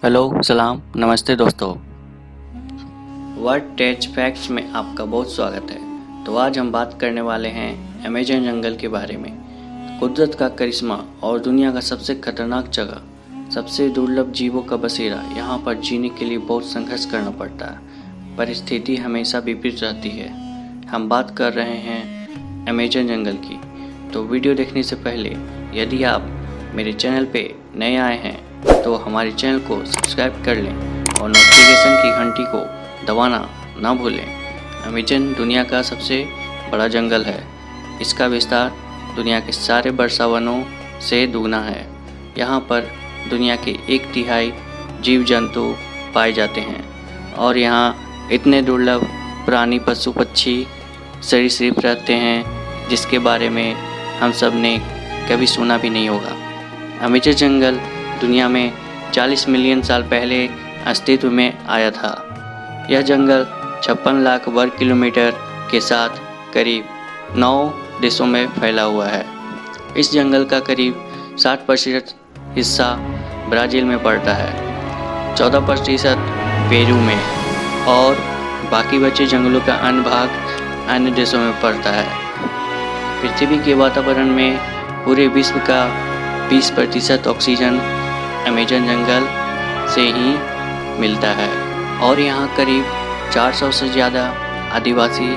Hello, सलाम, नमस्ते दोस्तों। वर्ड टेच फैक्ट्स में आपका बहुत स्वागत है। तो आज हम बात करने वाले हैं अमेज़न जंगल के बारे में। कुदरत का करिश्मा और दुनिया का सबसे खतरनाक जगह, सबसे दुर्लभ जीवों का बसेरा। यहाँ पर जीने के लिए बहुत संघर्ष करना पड़ता है। परिस्थिति हमेशा विपरीत रहती है। हम बात कर रहे हैं अमेज़न जंगल की। तो वीडियो देखने से पहले यदि आप मेरे चैनल पे नए आए हैं तो हमारे चैनल को सब्सक्राइब कर लें और नोटिफिकेशन की घंटी को दबाना ना भूलें। अमेज़न दुनिया का सबसे बड़ा जंगल है। इसका विस्तार दुनिया के सारे वर्षावनों से दुगना है। यहाँ पर दुनिया के 1/3 जीव जंतु पाए जाते हैं और यहाँ इतने दुर्लभ प्राणी, पशु, पक्षी, सरीसृप रहते हैं जिसके बारे में हम सब ने कभी सुना भी नहीं होगा। अमेज़न जंगल दुनिया में 40 मिलियन साल पहले अस्तित्व में आया था। यह जंगल 56 लाख वर्ग किलोमीटर के साथ करीब 9 देशों में फैला हुआ है। इस जंगल का करीब 60% हिस्सा ब्राज़ील में पड़ता है, 14% पेरू में और बाकी बचे जंगलों का अन्य भाग अन्य देशों में पड़ता है। पृथ्वी के वातावरण में पूरे विश्व का 20% ऑक्सीजन अमेज़न जंगल से ही मिलता है और यहाँ करीब 400 से ज़्यादा आदिवासी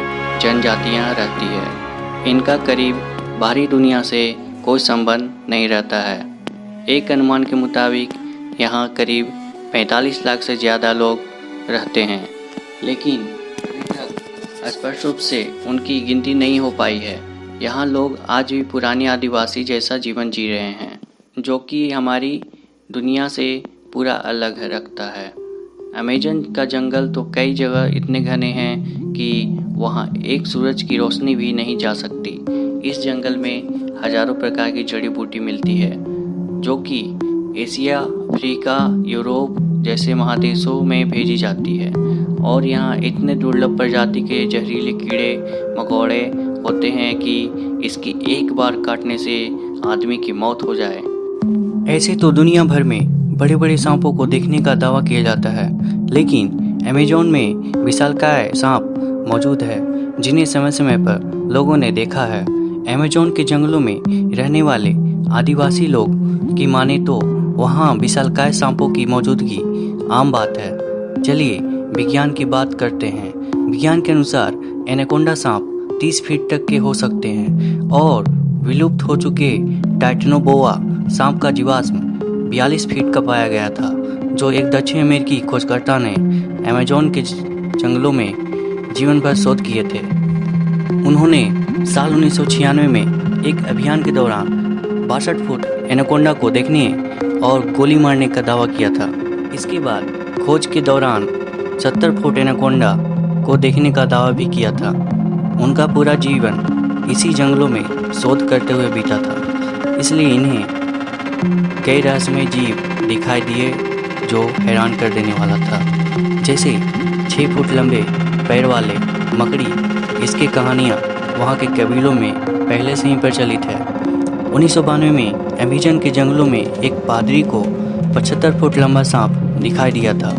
जनजातियाँ रहती है। इनका करीब बाहरी दुनिया से कोई संबंध नहीं रहता है। एक अनुमान के मुताबिक यहाँ करीब 45 लाख से ज़्यादा लोग रहते हैं, लेकिन अभी तक स्पष्ट रूप से उनकी गिनती नहीं हो पाई है। यहाँ लोग आज भी पुरानी आदिवासी जैसा जीवन जी रहे हैं, जो कि हमारी दुनिया से पूरा अलग रखता है। अमेज़न का जंगल तो कई जगह इतने घने हैं कि वहाँ एक सूरज की रोशनी भी नहीं जा सकती। इस जंगल में हजारों प्रकार की जड़ी बूटी मिलती है, जो कि एशिया, अफ्रीका, यूरोप जैसे महादेशों में भेजी जाती है। और यहाँ इतने दुर्लभ प्रजाति के जहरीले कीड़े मकोड़े होते हैं कि इसकी एक बार काटने से आदमी की मौत हो जाए। ऐसे तो दुनिया भर में बड़े बड़े सांपों को देखने का दावा किया जाता है, लेकिन अमेज़न में विशालकाय सांप मौजूद है जिन्हें समय समय पर लोगों ने देखा है। अमेज़न के जंगलों में रहने वाले आदिवासी लोग की माने तो वहाँ विशालकाय सांपों की मौजूदगी आम बात है। चलिए विज्ञान की बात करते हैं। विज्ञान के अनुसार एनाकोंडा सांप 30 फीट तक के हो सकते हैं और विलुप्त हो चुके टाइटनोबोआ सांप का जीवाश्म 42 फीट का पाया गया था, जो एक दक्षिण अमेरिकी खोजकर्ता ने अमेज़न के जंगलों में जीवन भर शोध किए थे। उन्होंने साल 1996 में एक अभियान के दौरान 62 फुट एनाकोंडा को देखने और गोली मारने का दावा किया था। इसके बाद खोज के दौरान 70 फुट एनाकोंडा को देखने का दावा भी किया था। उनका पूरा जीवन इसी जंगलों में शोध करते हुए बीता था, इसलिए इन्हें कई रहस्यमय जीव दिखाई दिए जो हैरान कर देने वाला था, जैसे 6 फुट लंबे पैर वाले मकड़ी। इसकी कहानियाँ वहाँ के कबीलों में पहले से ही प्रचलित है। 1992 में अमेज़न के जंगलों में एक पादरी को 75 फुट लंबा सांप दिखाई दिया था,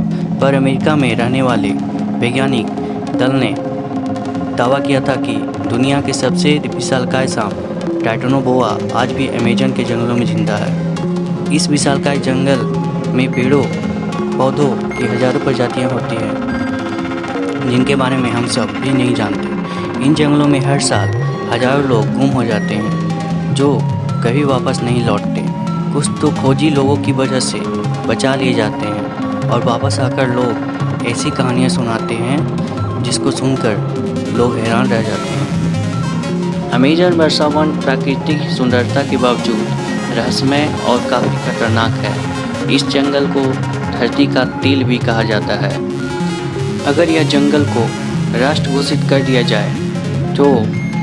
पर अमेरिका में रहने वाले वैज्ञानिक दल ने दावा किया था कि दुनिया के सबसे विशालकाय सांप टाइटनोबोआ आज भी अमेज़न के जंगलों में जिंदा है। इस विशालकाय जंगल में पेड़ों पौधों की हजारों प्रजातियां होती हैं, जिनके बारे में हम सब भी नहीं जानते। इन जंगलों में हर साल हजारों लोग गुम हो जाते हैं, जो कभी वापस नहीं लौटते। कुछ तो खोजी लोगों की वजह से बचा लिए जाते हैं और वापस आकर लोग ऐसी कहानियाँ सुनाते हैं जिसको सुनकर लोग हैरान रह जाते हैं। अमेज़न वर्षावन प्राकृतिक सुंदरता के बावजूद रहस्यमय और काफ़ी खतरनाक है। इस जंगल को धरती का तिल भी कहा जाता है। अगर यह जंगल को राष्ट्र घोषित कर दिया जाए तो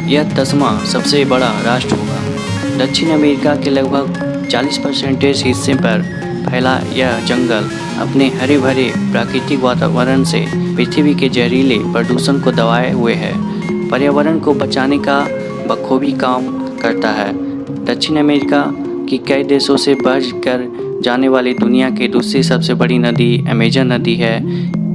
यह 10वां सबसे बड़ा राष्ट्र होगा। दक्षिण अमेरिका के लगभग 40% हिस्से पर फैला यह जंगल अपने हरे भरे प्राकृतिक वातावरण से पृथ्वी के जहरीले प्रदूषण को दबाए हुए है। पर्यावरण को बचाने का बखूबी काम करता है। दक्षिण अमेरिका कि कई देशों से बढ़कर जाने वाली दुनिया की दूसरी सबसे बड़ी नदी अमेजन नदी है।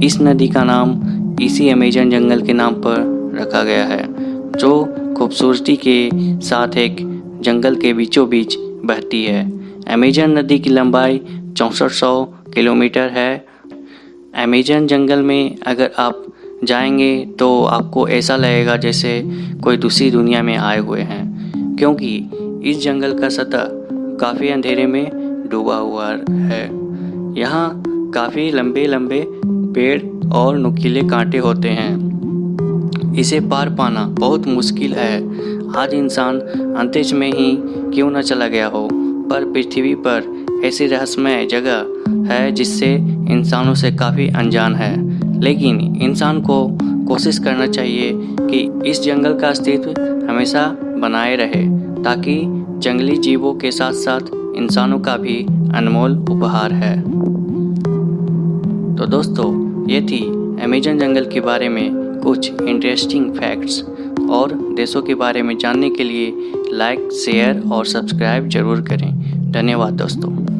इस नदी का नाम इसी अमेजन जंगल के नाम पर रखा गया है, जो खूबसूरती के साथ एक जंगल के बीचों बीच बहती है। अमेजन नदी की लंबाई 6400 किलोमीटर है। अमेजन जंगल में अगर आप जाएंगे तो आपको ऐसा लगेगा जैसे कोई दूसरी दुनिया में आए हुए हैं, क्योंकि इस जंगल का सतह काफ़ी अंधेरे में डूबा हुआ है। यहाँ काफ़ी लंबे लंबे पेड़ और नुकीले कांटे होते हैं। इसे पार पाना बहुत मुश्किल है। आज इंसान अंतरिक्ष में ही क्यों न चला गया हो, पर पृथ्वी पर ऐसी रहस्यमय जगह है जिससे इंसानों से काफ़ी अनजान है। लेकिन इंसान को कोशिश करना चाहिए कि इस जंगल का अस्तित्व हमेशा बनाए रहे, ताकि जंगली जीवों के साथ साथ इंसानों का भी अनमोल उपहार है। तो दोस्तों, ये थी अमेजन जंगल के बारे में कुछ इंटरेस्टिंग फैक्ट्स। और देशों के बारे में जानने के लिए लाइक, शेयर और सब्सक्राइब जरूर करें। धन्यवाद दोस्तों।